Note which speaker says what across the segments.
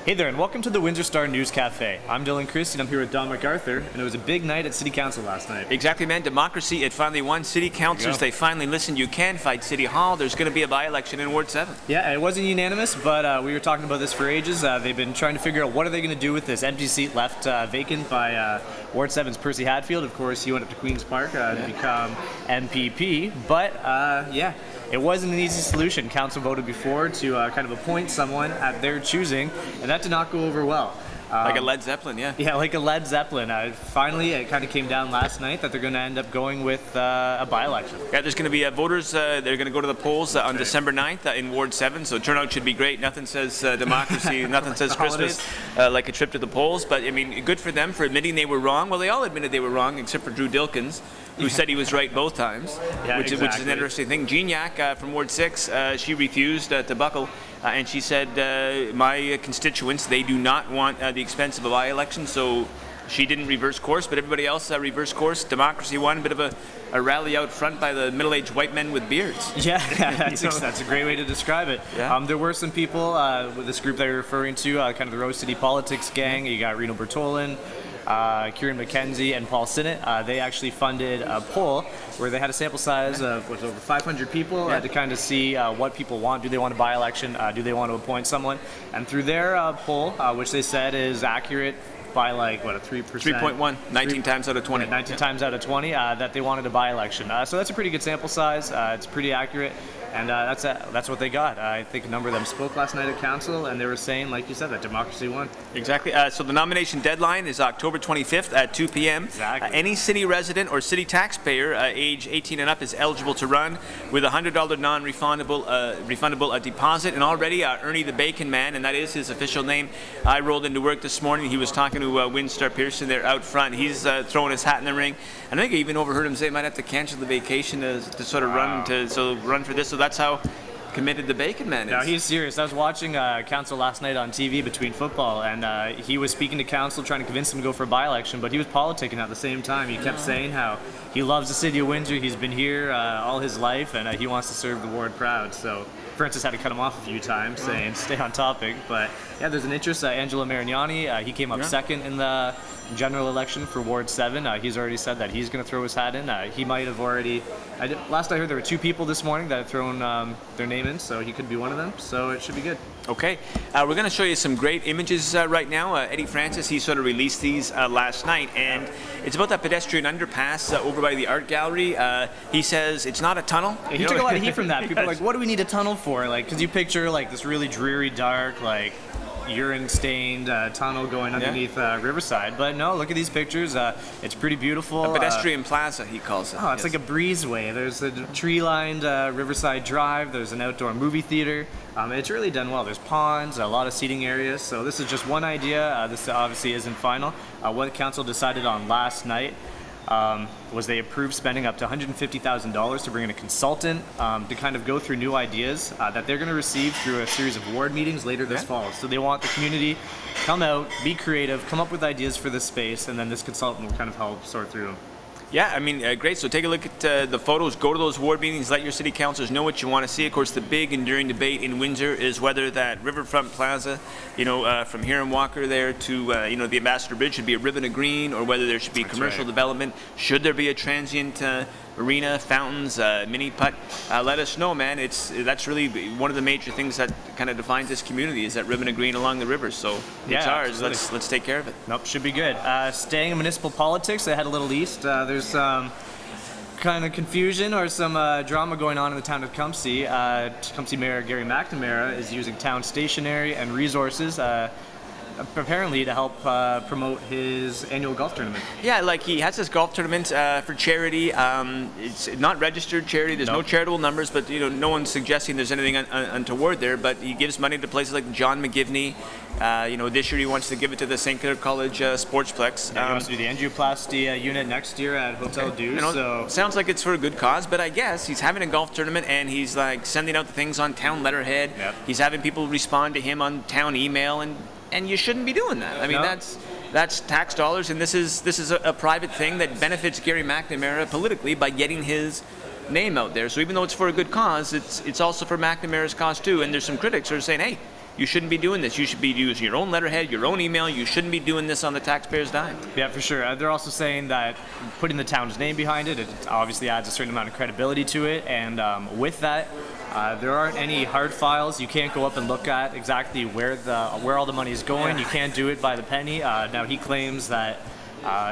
Speaker 1: Hey there, and welcome to the Windsor Star News Cafe. I'm Kristy, and I'm here with Donald McArthur, and it was a big night at City Council last night.
Speaker 2: Exactly, man. Democracy, it finally won. City councilors, they finally listened. You can fight City Hall. There's going to be a by-election in Ward 7.
Speaker 1: Yeah, it wasn't unanimous, but we were talking about this for ages. They've been trying to figure out what are they going to do with this empty seat left vacant by Ward 7's Percy Hadfield. Of course, he went up to Queen's Park to become MPP, but yeah. It wasn't an easy solution. Council voted before to kind of appoint someone at their choosing, and that did not go over well.
Speaker 2: Like a Led Zeppelin, yeah.
Speaker 1: Yeah, like a Led Zeppelin. Finally, it kind of came down last night that they're going to end up going with a by-election.
Speaker 2: Yeah, there's going to be voters, they're going to go to the polls on December 9th in Ward 7, so turnout should be great. Nothing says democracy, nothing says Christmas like a trip to the polls, but I mean, good for them for admitting they were wrong. Well, they all admitted they were wrong, except for Drew Dilkins, who said he was right both times, which is an interesting thing. Jean Yak from Ward 6, she refused to buckle, and she said, my constituents, they do not want the expense of a by-election, so she didn't reverse course, but everybody else reversed course. Democracy won, a bit of a rally out front by the middle-aged white men with beards.
Speaker 1: Yeah, that's a great way to describe it. Yeah. There were some people with this group that you're referring to, kind of the Rose City Politics gang. You got Reno Bertolin, Kieran McKenzie, and Paul Sinnott. They actually funded a poll where they had a sample size of over 500 people to kind of see what people want. Do they want a by-election? Do they want to appoint someone? And through their poll, which they said is accurate by like, what, a 3%?
Speaker 2: 3.1, 19 times out of 20.
Speaker 1: 19 times out of 20, that they wanted a by-election. So that's a pretty good sample size. It's pretty accurate. And that's what they got. I think a number of them spoke last night at council, and they were saying, like you said, that democracy won.
Speaker 2: Exactly. So the nomination deadline is October 25th at 2 p.m.
Speaker 1: Exactly.
Speaker 2: Any city resident or city taxpayer age 18 and up is eligible to run with a $100 non-refundable deposit. And already Ernie the Bacon Man, and that is his official name, I rolled into work this morning. He was talking to WinStar Pearson there out front. He's throwing his hat in the ring. And I think I even overheard him say he might have to cancel the vacation to sort of run for this. So that's how committed the Bacon Man is.
Speaker 1: No, he's serious. I was watching council last night on TV between football, and he was speaking to council, trying to convince them to go for a by-election, but he was politicking at the same time. He kept saying how he loves the city of Windsor. He's been here all his life, and he wants to serve the ward proud. So Francis had to cut him off a few times, saying stay on topic. But yeah, there's an interest. Angelo Marignani, he came up second in the general election for Ward 7. He's already said that he's going to throw his hat in. He might have already. Last I heard, there were 2 people this morning that had thrown their name in, so he could be one of them. So it should be good.
Speaker 2: Okay, we're going to show you some great images right now. Eddie Francis, he sort of released these last night, and it's about that pedestrian underpass over by the art gallery. He says it's not a tunnel.
Speaker 1: He took a lot of heat from that. People are like, what do we need a tunnel for? Like, because you picture like this really dreary, dark, like urine-stained tunnel going underneath Riverside, but no, look at these pictures. It's pretty beautiful.
Speaker 2: A pedestrian plaza, he calls it.
Speaker 1: Oh, it's like a breezeway. There's a tree-lined Riverside Drive. There's an outdoor movie theater. It's really done well. There's ponds, a lot of seating areas. So this is just one idea. This obviously isn't final. What council decided on last night was they approved spending up to $150,000 to bring in a consultant to kind of go through new ideas that they're going to receive through a series of ward meetings later this fall. So they want the community to come out, be creative, come up with ideas for this space, and then this consultant will kind of help sort through them.
Speaker 2: Yeah, I mean, great. So take a look at the photos. Go to those ward meetings. Let your city councilors know what you want to see. Of course, the big enduring debate in Windsor is whether that Riverfront Plaza, from here in Walker there to, the Ambassador Bridge should be a ribbon of green, or whether there should be commercial development. Should there be a transient arena, fountains, mini putt? Let us know, man. That's really one of the major things that kind of defines this community, is that ribbon of green along the river. So it's ours. Let's take care of it.
Speaker 1: Nope, should be good. Staying in municipal politics, they had a little east. There's some kind of confusion or some drama going on in the town of Tecumseh. Tecumseh Mayor Gary McNamara is using town stationery and resources apparently to help promote his annual golf tournament.
Speaker 2: Yeah, like he has this golf tournament for charity. It's not registered charity. There's no charitable numbers, but no one's suggesting there's anything untoward there. But he gives money to places like John McGivney. This year he wants to give it to the St. Clair College Sportsplex.
Speaker 1: He wants to do the angioplasty unit next year at Hotel Dew.
Speaker 2: Sounds like it's for a good cause, but I guess he's having a golf tournament and he's like sending out the things on town letterhead.
Speaker 1: Yep.
Speaker 2: He's having people respond to him on town email, and you shouldn't be doing that. I mean, that's tax dollars, and this is a private thing that benefits Gary McNamara politically by getting his name out there. So even though it's for a good cause, it's also for McNamara's cause too. And there's some critics who are saying, hey, you shouldn't be doing this. You should be using your own letterhead, your own email. You shouldn't be doing this on the taxpayer's dime.
Speaker 1: Yeah, for sure. They're also saying that putting the town's name behind it, it obviously adds a certain amount of credibility to it. And with that, there aren't any hard files. You can't go up and look at exactly where all the money is going. You can't do it by the penny. Now he claims that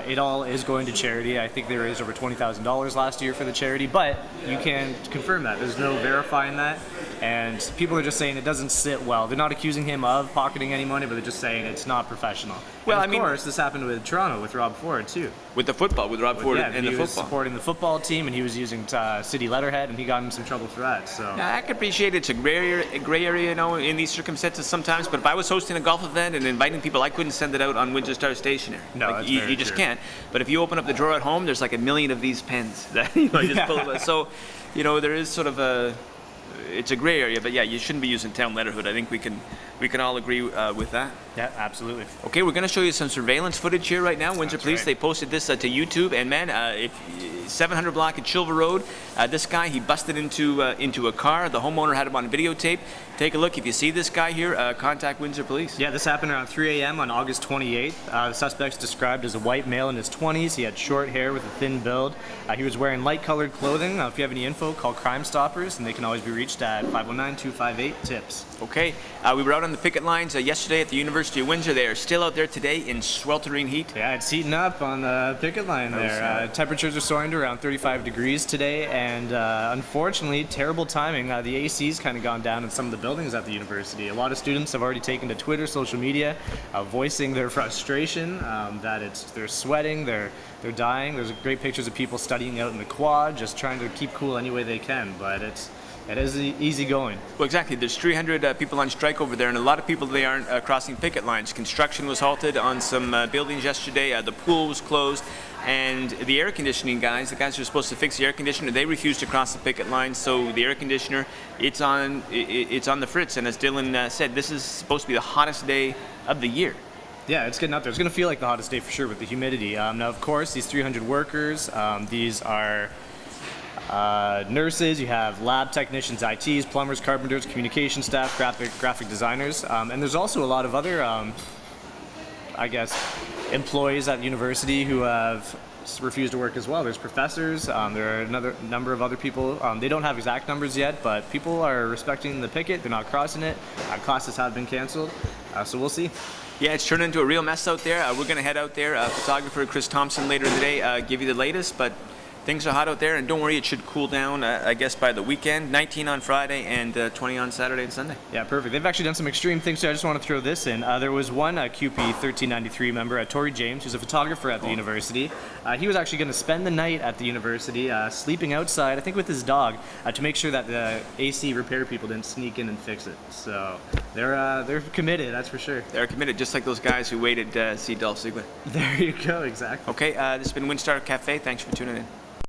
Speaker 1: it all is going to charity. I think they raised over $20,000 last year for the charity, but you can't confirm that. There's no verifying that. And people are just saying it doesn't sit well. They're not accusing him of pocketing any money, but they're just saying it's not professional.
Speaker 2: Well,
Speaker 1: and of course, this happened with Toronto with Rob Ford too.
Speaker 2: With the football, with Rob Ford and the
Speaker 1: he was
Speaker 2: football.
Speaker 1: supporting the football team, and he was using city letterhead, and he got in some trouble for that. So
Speaker 2: Yeah, I can appreciate it's a gray area, you know, in these circumstances sometimes. But if I was hosting a golf event and inviting people, I couldn't send it out on Windsor Star stationery.
Speaker 1: No,
Speaker 2: like,
Speaker 1: that's
Speaker 2: you
Speaker 1: very
Speaker 2: just
Speaker 1: true.
Speaker 2: can't. But if you open up the drawer at home, there's like a million of these pens that you know, just pull it. So, you know, there is sort of it's a gray area. But yeah, you shouldn't be using town letterhead. I think we can all agree with that.
Speaker 1: yeah, absolutely.
Speaker 2: Okay, we're going to show you some surveillance footage here right now. Windsor
Speaker 1: That's
Speaker 2: Police,
Speaker 1: right.
Speaker 2: they posted this to YouTube, and man, if 700 block at Chilver Road, this guy, he busted into a car. The homeowner had him on videotape. Take a look. If you see this guy here, contact Windsor Police.
Speaker 1: Yeah, this happened around 3 a.m. on August 28th. The suspect's described as a white male in his 20s. He had short hair with a thin build. He was wearing light-colored clothing. If you have any info, call Crime Stoppers, and they can always be reached at 519-258-TIPS.
Speaker 2: Okay, we were out on the picket lines yesterday at the University of Windsor. They are still out there today in sweltering heat.
Speaker 1: Yeah, it's heating up on the picket line there. Temperatures are soaring to around 35 degrees today, and unfortunately, terrible timing. The AC's kind of gone down in some of the buildings at the university. A lot of students have already taken to Twitter, social media, voicing their frustration that they're sweating, they're dying. There's great pictures of people studying out in the quad, just trying to keep cool any way they can, but it is easy going.
Speaker 2: Well, exactly. There's 300 people on strike over there, and a lot of people, they aren't crossing picket lines. Construction was halted on some buildings yesterday. The pool was closed. And the air conditioning guys, the guys who are supposed to fix the air conditioner, they refused to cross the picket line. So the air conditioner, it's on the fritz. And as Dylan said, this is supposed to be the hottest day of the year.
Speaker 1: Yeah, it's getting up there. It's going to feel like the hottest day for sure with the humidity. Now, of course, these 300 workers, these are nurses, you have lab technicians, ITs, plumbers, carpenters, communication staff, graphic designers, and there's also a lot of other, I guess, employees at the university who have refused to work as well. There's professors, there are another number of other people. They don't have exact numbers yet, but people are respecting the picket. They're not crossing it. Classes have been canceled, so we'll see.
Speaker 2: Yeah, it's turned into a real mess out there. We're going to head out there. Photographer Chris Thompson later in the day, give you the latest, but things are hot out there, and don't worry, it should cool down, I guess, by the weekend. 19 on Friday and 20 on Saturday and Sunday.
Speaker 1: Yeah, perfect. They've actually done some extreme things, so I just want to throw this in. There was one QP 1393 member, Tory James, who's a photographer at the university. He was actually going to spend the night at the university, sleeping outside, I think with his dog, to make sure that the AC repair people didn't sneak in and fix it. So they're committed, that's for sure.
Speaker 2: They're committed, just like those guys who waited to see Dolph Ziggler.
Speaker 1: There you go, exactly.
Speaker 2: Okay, this has been WinStarCafe. Thanks for tuning in.